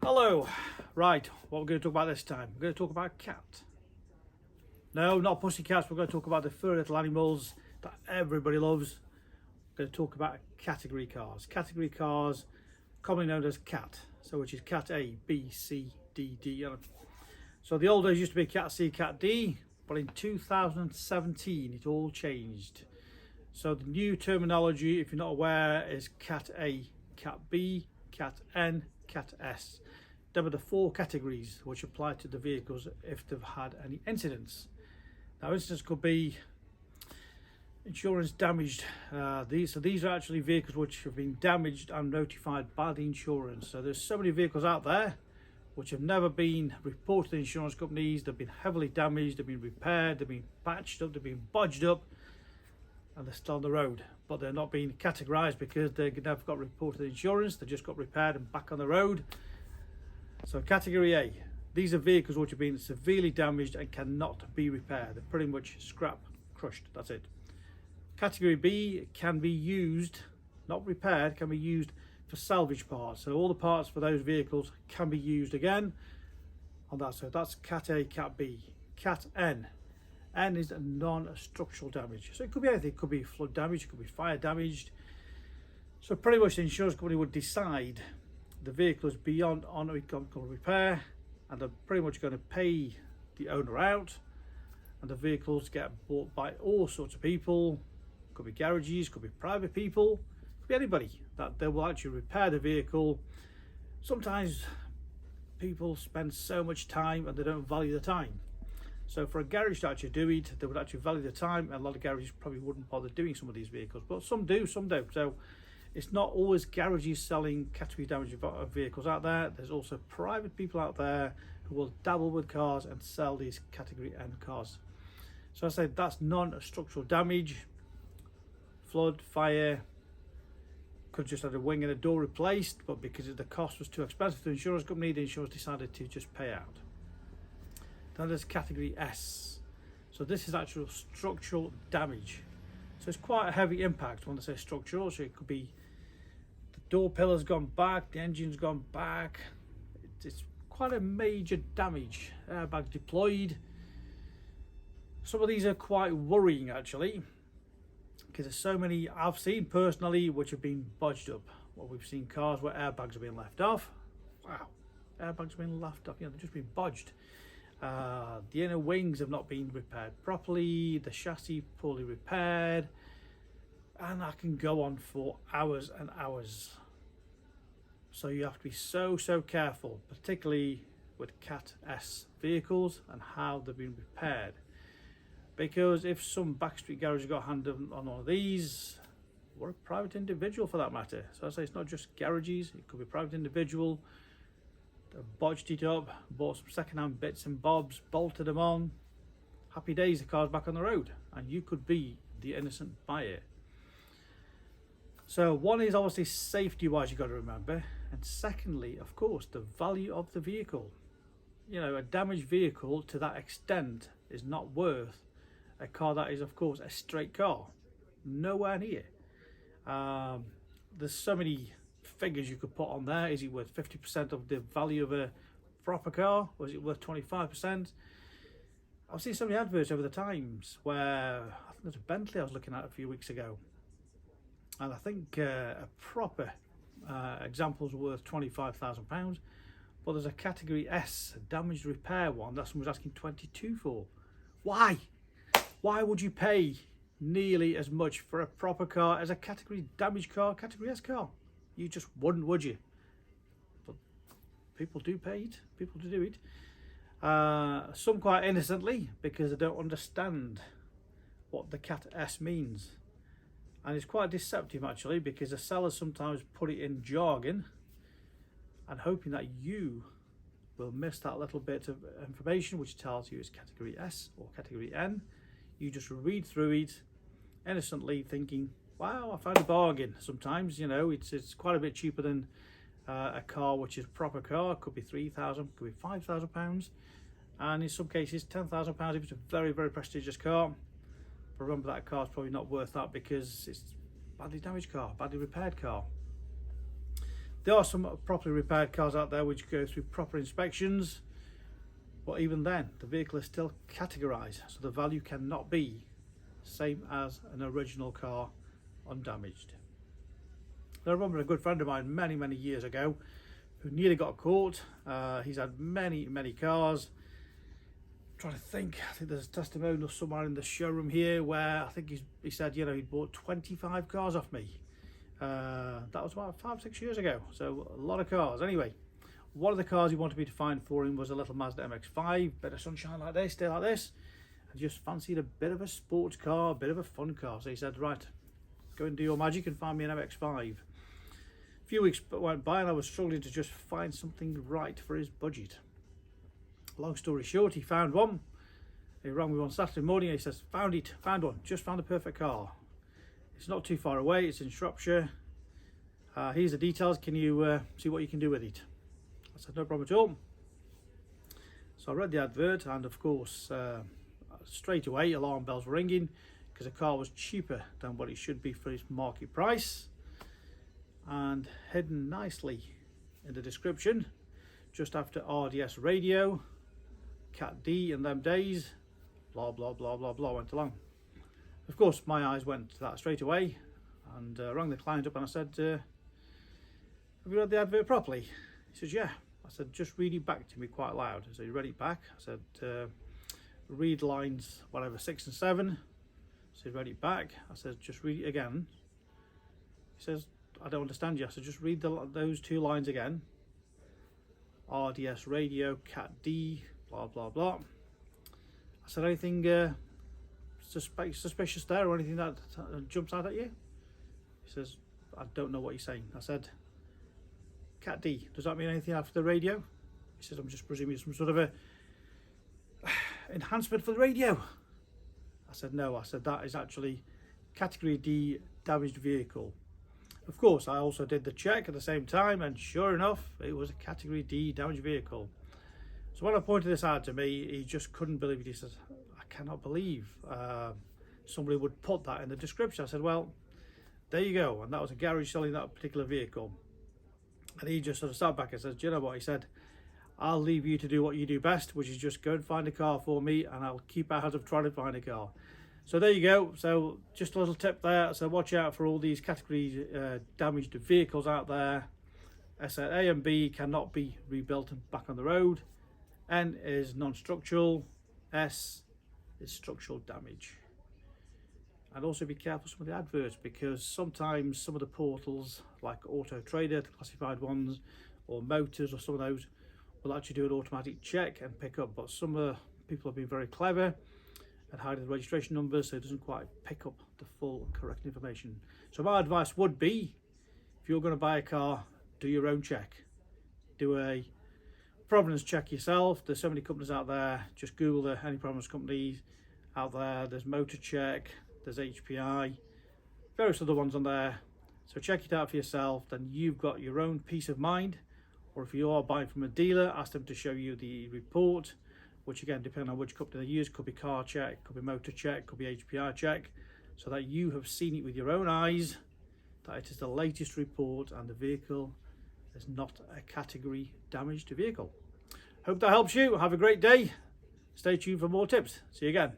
Hello. Right, what we're going to talk about this time? We're going to talk about cat. No, not pussycats. We're going to talk about the furry little animals that everybody loves. We're going to talk about category cars. Category cars, commonly known as cat. So which is cat A, B, C, D, D. So the old days used to be cat C, cat D, but in 2017 it all changed. So the new terminology, if you're not aware, is cat A, cat B, cat N, cat S. There were the four categories which apply to the vehicles if they've had any incidents. Now, incidents could be insurance damaged. These are actually vehicles which have been damaged and notified by the insurance. So there's so many vehicles out there which have never been reported to the insurance companies. They've been heavily damaged, they've been repaired, they've been patched up, they've been bodged up, and they're still on the road. But they're not being categorised because they never got reported to the insurance. They just got repaired and back on the road. So category A, these are vehicles which have been severely damaged and cannot be repaired. They're pretty much scrap, crushed, that's it. Category B can be used, not repaired, can be used for salvage parts. So all the parts for those vehicles can be used again on that. So that's cat A, cat B. Cat N. N is non-structural damage. So it could be anything. It could be flood damage, it could be fire damaged. So pretty much the insurance company would decide the vehicle is beyond ongoing repair, and they're pretty much going to pay the owner out, and the vehicles get bought by all sorts of people. Could be garages, could be private people, could be anybody that they will actually repair the vehicle. Sometimes people spend so much time and they don't value the time. So for a garage to actually do it, they would actually value the time, and a lot of garages probably wouldn't bother doing some of these vehicles, but some do, some don't. So it's not always garages selling category damage vehicles out there. There's also private people out there who will dabble with cars and sell these category N cars. So I say that's non-structural damage. Flood, fire, could just have a wing and a door replaced, but because the cost was too expensive to the insurance company, the insurance decided to just pay out. Then there's category S. So this is actual structural damage. So it's quite a heavy impact when they say structural. So it could be the door pillar's gone back, the engine's gone back. It's quite a major damage. Airbags deployed. Some of these are quite worrying actually, because there's so many I've seen personally which have been bodged up. Well, we've seen cars where airbags have been left off. Wow, airbags have been left off. They've just been bodged. The inner wings have not been repaired properly, the chassis poorly repaired, and I can go on for hours and hours. So you have to be so careful, particularly with cat S vehicles and how they've been repaired, because if some backstreet garage got a hand on one of these, or a private individual for that matter. So I say it's not just garages, it could be a private individual. Bodged it up, bought some second-hand bits and bobs, bolted them on. Happy days, the car's back on the road, and you could be the innocent buyer. So one is obviously safety-wise, you've got to remember, and secondly, of course, the value of the vehicle. You know, a damaged vehicle to that extent is not worth a car that is, of course, a straight car. Nowhere near. There's so many figures you could put on there. Is it worth 50% of the value of a proper car, or is it worth 25%? I've seen so many adverts over the times where I think there's a Bentley I was looking at a few weeks ago, and I think a proper example's worth £25,000, but there's a category S, a damaged repair one that someone's asking 22 for. Why would you pay nearly as much for a proper car as a category damaged car, category S car? You just wouldn't, would you? But people do pay it. People do it. Some quite innocently, because they don't understand what the cat S means. And it's quite deceptive actually, because the sellers sometimes put it in jargon and hoping that you will miss that little bit of information which tells you it's category S or category N. You just read through it innocently thinking, wow, I found a bargain. Sometimes, you know, it's quite a bit cheaper than a car which is a proper car. Could be £3,000, could be £5,000, and in some cases £10,000 if it's a very prestigious car. But remember, that car's probably not worth that because it's a badly damaged car, badly repaired car. There are some properly repaired cars out there which go through proper inspections, but even then the vehicle is still categorized, so the value cannot be same as an original car undamaged. I remember a good friend of mine many years ago who nearly got caught. He's had many cars. I'm trying to think, I think there's a testimonial somewhere in the showroom here where I think he said, you know, he bought 25 cars off me. That was about 5-6 years ago, so a lot of cars. Anyway, one of the cars he wanted me to find for him was a little Mazda MX-5, bit of sunshine like this, day like this, and just fancied a bit of a sports car, a bit of a fun car. So he said, right, go and do your magic and find me an MX-5. A few weeks went by and I was struggling to just find something right for his budget. Long story short, he found one. He rang me one Saturday morning and he says, found one, just found the perfect car. It's not too far away, it's in Shropshire. Here's the details, can you see what you can do with it? I said, no problem at all. So I read the advert, and of course, straight away alarm bells were ringing because the car was cheaper than what it should be for its market price. And hidden nicely in the description, just after RDS radio, Cat D in them days, blah blah blah blah blah, went along. Of course, my eyes went to that straight away, and rang the client up and I said, have you read the advert properly? He says, yeah. I said, just read it back to me quite loud. So he read it back. I said, read lines whatever 6 and 7. So he read it back. I said, just read it again. He says, I don't understand you. I said, just read those 2 lines again. RDS radio, Cat D, blah blah blah. I said, anything suspicious there or anything that jumps out at you? He says, I don't know what you're saying. I said, Cat D, does that mean anything after the radio? He says, I'm just presuming some sort of a enhancement for the radio. I said, no. I said, that is actually category D, damaged vehicle. Of course, I also did the check at the same time, and sure enough, it was a category D damaged vehicle. So when I pointed this out to me, he just couldn't believe it. He says, I cannot believe somebody would put that in the description. I said, well, there you go. And that was a garage selling that particular vehicle. And he just sort of sat back and said, do you know what? He said, I'll leave you to do what you do best, which is just go and find a car for me, and I'll keep out of trying to find a car. So there you go. So just a little tip there. So watch out for all these category damaged vehicles out there. A and B cannot be rebuilt and back on the road. N is non-structural. S is structural damage. And also be careful some of the adverts, because sometimes some of the portals like Auto Trader, the classified ones, or Motors, or some of those will actually do an automatic check and pick up, but some people have been very clever at hiding the registration numbers, so it doesn't quite pick up the full correct information. So my advice would be, if you're going to buy a car, do your own check. Do a provenance check yourself. There's so many companies out there. Just Google any provenance companies out there. There's Motor Check, there's HPI, various other ones on there. So check it out for yourself, then you've got your own peace of mind. Or if you are buying from a dealer, ask them to show you the report, which again, depending on which company they use, could be Car Check, could be Motor Check, could be HPI Check, so that you have seen it with your own eyes, that it is the latest report and the vehicle is not a category damaged vehicle. Hope that helps you. Have a great day. Stay tuned for more tips. See you again.